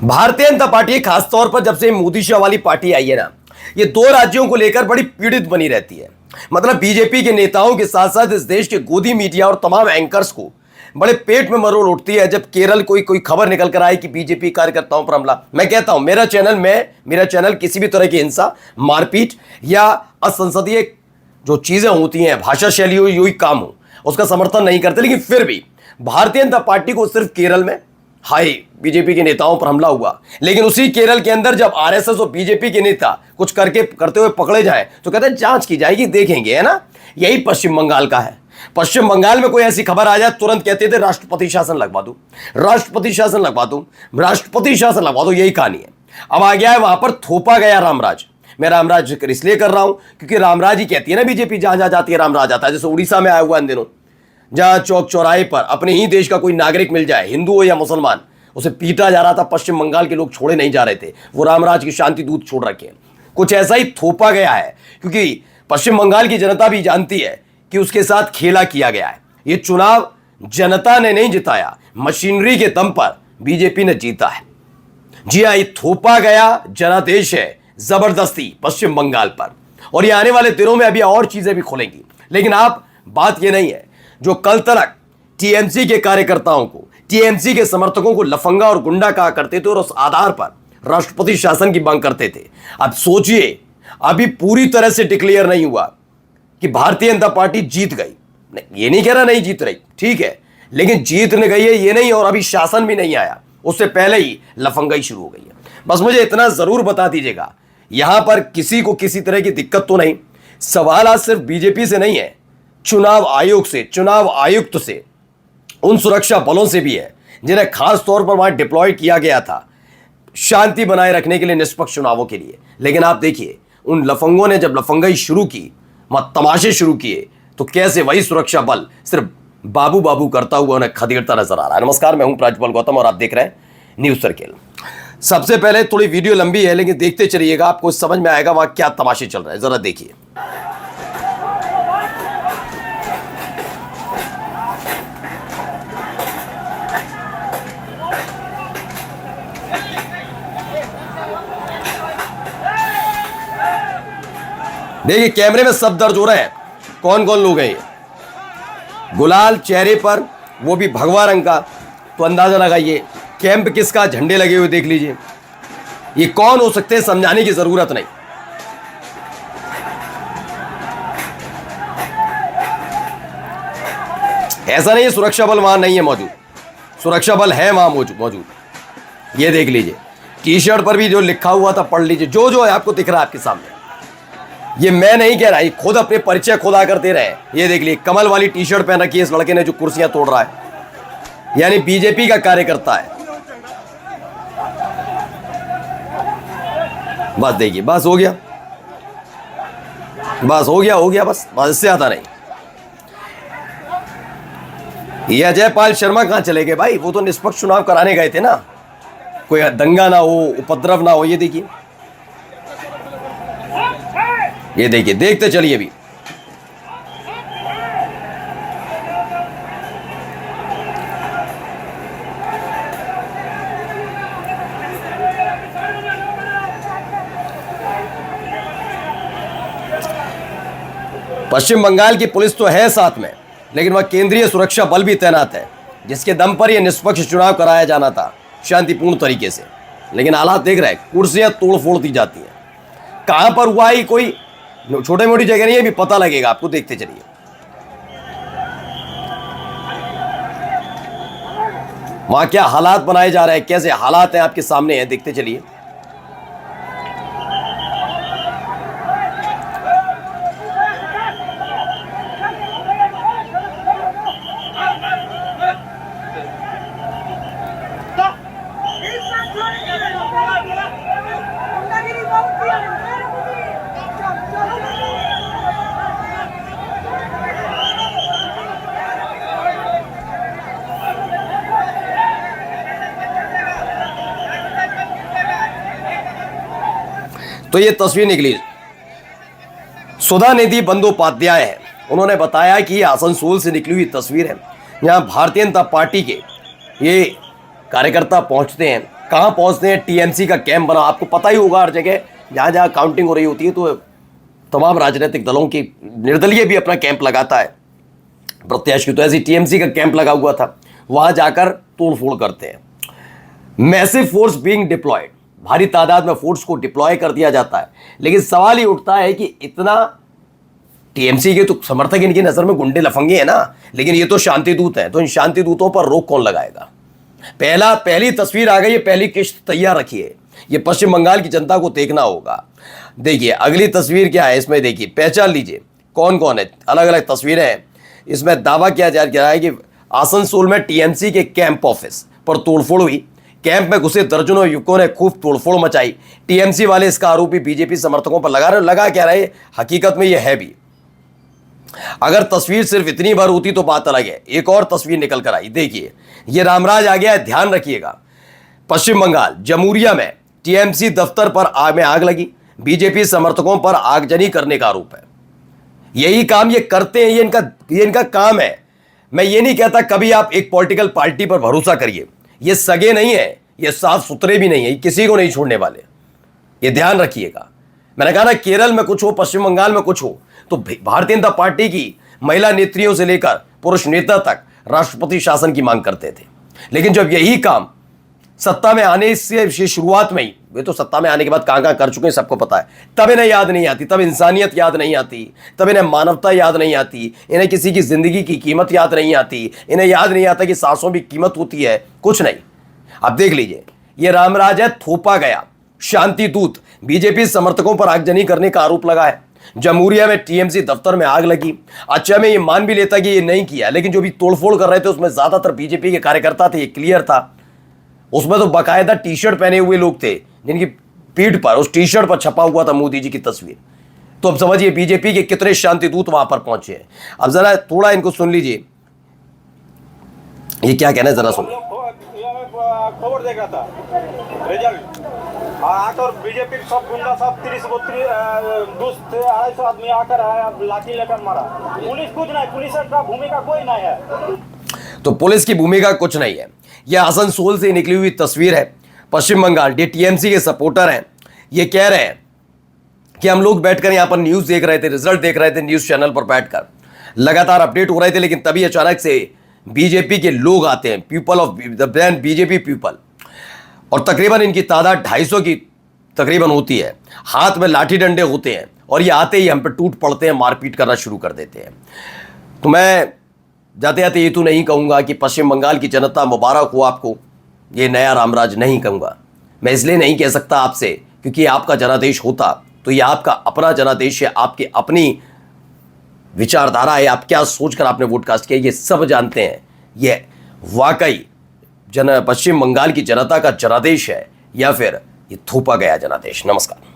Bharatiya Janata party खासतौर पर जब से मोदी शाह वाली पार्टी आई है ना, ये दो राज्यों को लेकर बड़ी पीड़ित बनी रहती है। मतलब बीजेपी के नेताओं के साथ साथ इस देश के गोदी मीडिया और तमाम एंकर्स को बड़े पेट में मरोड़ उठती है जब केरल कोई खबर निकल कर आए कि बीजेपी कार्यकर्ताओं पर हमला। मैं कहता हूं मेरा चैनल किसी भी तरह की हिंसा, मारपीट या असंसदीय जो चीजें होती हैं, भाषा शैली हो, यही काम हो, उसका समर्थन नहीं करते। लेकिन फिर भी भारतीय जनता पार्टी को सिर्फ केरल में हाय बीजेपी के नेताओं पर हमला हुआ, लेकिन उसी केरल के अंदर जब आरएसएस और बीजेपी के नेता कुछ करते हुए पकड़े जाए तो कहते हैं जांच की जाएगी, देखेंगे, है ना। यही पश्चिम बंगाल का है। पश्चिम बंगाल में कोई ऐसी खबर आ जाए तुरंत कहते थे राष्ट्रपति शासन लगवा दो, राष्ट्रपति शासन लगवा दो, राष्ट्रपति शासन लगवा दो। यही कहानी है। अब आ गया है वहां पर थोपा गया रामराज। मैं रामराज जिक्र इसलिए कर रहा हूं क्योंकि रामराज ही कहती है ना बीजेपी, जहां जहां जाती है रामराज आता है। जैसे उड़ीसा में आया हुआ इन दिनों, जहां चौक चौराहे पर अपने ही देश का कोई नागरिक मिल जाए, हिंदू हो या मुसलमान, उसे पीटा जा रहा था। पश्चिम बंगाल के लोग छोड़े नहीं जा रहे थे, वो रामराज की शांति दूत छोड़ रखे हैं। कुछ ऐसा ही थोपा गया है क्योंकि पश्चिम बंगाल की जनता भी जानती है कि उसके साथ खेला किया गया है। ये चुनाव जनता ने नहीं जिताया, मशीनरी के दम पर बीजेपी ने जीता है। जी हां, ये थोपा गया जनादेश है जबरदस्ती पश्चिम बंगाल पर, और ये आने वाले दिनों में अभी और चीजें भी खुलेंगी। लेकिन आप बात ये नहीं है, जो कल तक टीएमसी के कार्यकर्ताओं को, टीएमसी के समर्थकों को लफंगा और गुंडा कहा करते थे और उस आधार पर राष्ट्रपति शासन की मांग करते थे, अब सोचिए अभी पूरी तरह से डिक्लेयर नहीं हुआ कि भारतीय जनता पार्टी जीत गई। ये नहीं कह रहा नहीं जीत रही, ठीक है, लेकिन जीतने गई है ये नहीं, और अभी शासन भी नहीं आया, उससे पहले ही लफंगाई शुरू हो गई है। बस मुझे इतना जरूर बता दीजिएगा, यहां पर किसी को किसी तरह की दिक्कत तो नहीं। सवाल आज सिर्फ बीजेपी से नहीं है, चुनाव आयोग से, चुनाव आयुक्त से, उन सुरक्षा बलों से भी है जिन्हें खास तौर पर वहां डिप्लॉय किया गया था शांति बनाए रखने के लिए, निष्पक्ष चुनावों के लिए। लेकिन आप देखिए उन लफंगों ने जब लफंगाई शुरू की, तमाशे शुरू किए, तो कैसे वही सुरक्षा बल सिर्फ बाबू बाबू करता हुआ उन्हें खदेड़ता नजर आ रहा है। नमस्कार, मैं हूं प्राज्वल गौतम और आप देख रहे हैं न्यूज सर्किल। सबसे पहले थोड़ी वीडियो लंबी है लेकिन देखते चलिएगा, आपको समझ में आएगा वहां क्या तमाशे चल रहे हैं। जरा देखिए। देखिए कैमरे में सब दर्ज हो रहे हैं, कौन कौन लोग हैं ये। गुलाल चेहरे पर, वो भी भगवा रंग का, तो अंदाजा लगाइए कैंप किसका, झंडे लगे हुए देख लीजिए। ये कौन हो सकते हैं समझाने की जरूरत नहीं। ऐसा नहीं है सुरक्षा बल वहां नहीं है मौजूद, सुरक्षा बल है वहां मौजूद। ये देख लीजिए, टी शर्ट पर भी जो लिखा हुआ था पढ़ लीजिए, जो है आपको दिख रहा है आपके सामने। ये मैं नहीं कह रहा, ये खुद अपने परिचय खुद आकर दे रहे हैं। ये देख लीजिए, कमल वाली टी शर्ट पहन रखी है इस लड़के ने जो कुर्सियां तोड़ रहा है, यानी बीजेपी का कार्यकर्ता है। बस देखिए, बस हो गया, बस हो गया, बस इससे ज्यादा नहीं। ये अजयपाल शर्मा कहां चले गए भाई? वो तो निष्पक्ष चुनाव कराने गए थे ना, कोई दंगा ना हो, उपद्रव ना हो। ये देखिए, ये देखिए, देखते चलिए अभी। पश्चिम बंगाल की पुलिस तो है साथ में, लेकिन वह केंद्रीय सुरक्षा बल भी तैनात है, जिसके दम पर यह निष्पक्ष चुनाव कराया जाना था शांतिपूर्ण तरीके से। लेकिन हालात देख रहे हैं, कुर्सियां तोड़ फोड़ दी जाती हैं। कहां पर हुआ ही कोई छोटी मोटी जगह नहीं है, भी पता लगेगा आपको, देखते चलिए। वहां क्या हालात बनाए जा रहे हैं, कैसे हालात हैं आपके सामने हैं, देखते चलिए। तो ये तस्वीर निकली, सुधा निधि बंदोपाध्याय है, उन्होंने बताया कि ये आसनसोल से निकली हुई तस्वीर है। यहाँ भारतीय जनता पार्टी के ये कार्यकर्ता पहुंचते हैं कहाँ पहुंचते हैं, टीएमसी का कैंप बना, आपको पता ही होगा हर जगह जहाँ जहाँ काउंटिंग हो रही होती है तो तमाम राजनीतिक दलों की, निर्दलीय भी अपना कैंप लगाता है प्रत्याशी, तो ऐसी टीएमसी का कैंप लगा हुआ था, वहां जाकर तोड़फोड़ करते हैं। मैसिव फोर्स बीइंग डिप्लॉयड, भारी तादाद में फोर्स को डिप्लॉय कर दिया जाता है। लेकिन सवाल ये उठता है कि इतना, टीएमसी के तो समर्थक इनकी नजर में गुंडे लफंगे हैं ना, लेकिन ये तो शांति दूत हैं, तो इन शांति दूतों पर रोक कौन लगाएगा? पहली तस्वीर आ गई है, पहली किश्त तैयार रखिए, ये पश्चिम बंगाल की जनता को देखना होगा। देखिए अगली तस्वीर क्या है, इसमें देखिए पहचान लीजिए कौन कौन है, अलग अलग तस्वीरें हैं। इसमें दावा किया जा रहा है कि आसनसोल में टीएमसी के कैंप ऑफिस पर तोड़फोड़ हुई, कैंप में घुसे दर्जनों युवकों ने खूब तोड़फोड़ मचाई। टीएमसी वाले इसका आरोपी बीजेपी समर्थकों पर लगा क्या रहे, हकीकत में यह है भी। अगर तस्वीर सिर्फ इतनी बार होती तो बात अलग है। एक और तस्वीर निकल कर आई, देखिए यह रामराज आ गया है, ध्यान रखिएगा। पश्चिम बंगाल जमूरिया में टीएमसी दफ्तर पर आग लगी, बीजेपी समर्थकों पर आगजनी करने का आरोप है। यही काम ये करते हैं, ये इनका काम है। मैं ये नहीं कहता कभी आप एक पॉलिटिकल पार्टी पर भरोसा करिए, ये सगे नहीं है, ये साफ सुथरे भी नहीं है, किसी को नहीं छोड़ने वाले, ये ध्यान रखिएगा। मैंने कहा ना केरल में कुछ हो, पश्चिम बंगाल में कुछ हो, तो भारतीय जनता पार्टी की महिला नेत्रियों से लेकर पुरुष नेता तक राष्ट्रपति शासन की मांग करते थे। लेकिन जब यही काम सत्ता में आने से शुरुआत में ही, वे तो सत्ता में आने के बाद कहां कर चुके हैं सबको पता है, तब इन्हें याद नहीं आती, तब इंसानियत याद नहीं आती, तब इन्हें मानवता याद नहीं आती, इन्हें किसी की जिंदगी की कीमत याद नहीं आती, इन्हें याद नहीं आता कि सांसों की कीमत होती है, कुछ नहीं। अब देख लीजिए ये रामराज है, थोपा गया शांति दूत, बीजेपी समर्थकों पर आगजनी करने का आरोप लगा है। जमूरिया में टीएमसी दफ्तर में आग लगी। अच्छा मैं ये मान भी लेता कि ये नहीं किया, लेकिन जो भी तोड़फोड़ कर रहे थे उसमें ज्यादातर बीजेपी के कार्यकर्ता थे, ये क्लियर था। उसमें तो बाकायदा टी शर्ट पहने हुए लोग थे जिनकी पीठ पर, उस टी शर्ट पर छपा हुआ था मोदी जी की तस्वीर। तो अब समझिए बीजेपी के कितने शांति दूत वहां पर पहुंचे हैं। अब जरा थोड़ा इनको सुन लीजिए, ये क्या कहना है जरा सुन। खबर देख रहा था रिजल्ट आकर बीजेपी सब गुंडा सब 250 आदमी आकर लाठी लेकर मारा। पुलिस कुछ नहीं, पुलिस का भूमिका कोई नहीं है। तो पुलिस की भूमिका कुछ नहीं है। यह आसनसोल से निकली हुई तस्वीर है। पश्चिम बंगाल टीएमसी के सपोर्टर हैं, ये कह रहे हैं कि हम लोग बैठकर यहां पर न्यूज देख रहे थे, रिजल्ट देख रहे थे न्यूज चैनल पर बैठकर, लगातार अपडेट हो रहे थे, लेकिन तभी अचानक से बीजेपी के लोग आते हैं, people of the brand BJP people, और तकरीबन इनकी तादाद 250 की तकरीबन होती है, हाथ में लाठी डंडे होते हैं, और ये आते ही हम पे टूट पड़ते हैं, मारपीट करना शुरू कर देते हैं। तो मैं जाते जाते ये तो नहीं कहूँगा कि पश्चिम बंगाल की जनता मुबारक हो आपको, ये नया रामराज नहीं कहूँगा। मैं इसलिए नहीं कह सकता आपसे क्योंकि आपका जनादेश होता तो ये आपका अपना जनादेश है, आपकी अपनी विचारधारा है, आप क्या सोचकर आपने वोट कास्ट किया ये सब जानते हैं। ये वाकई पश्चिम बंगाल की जनता का जनादेश है या फिर ये थोपा गया जनादेश। नमस्कार।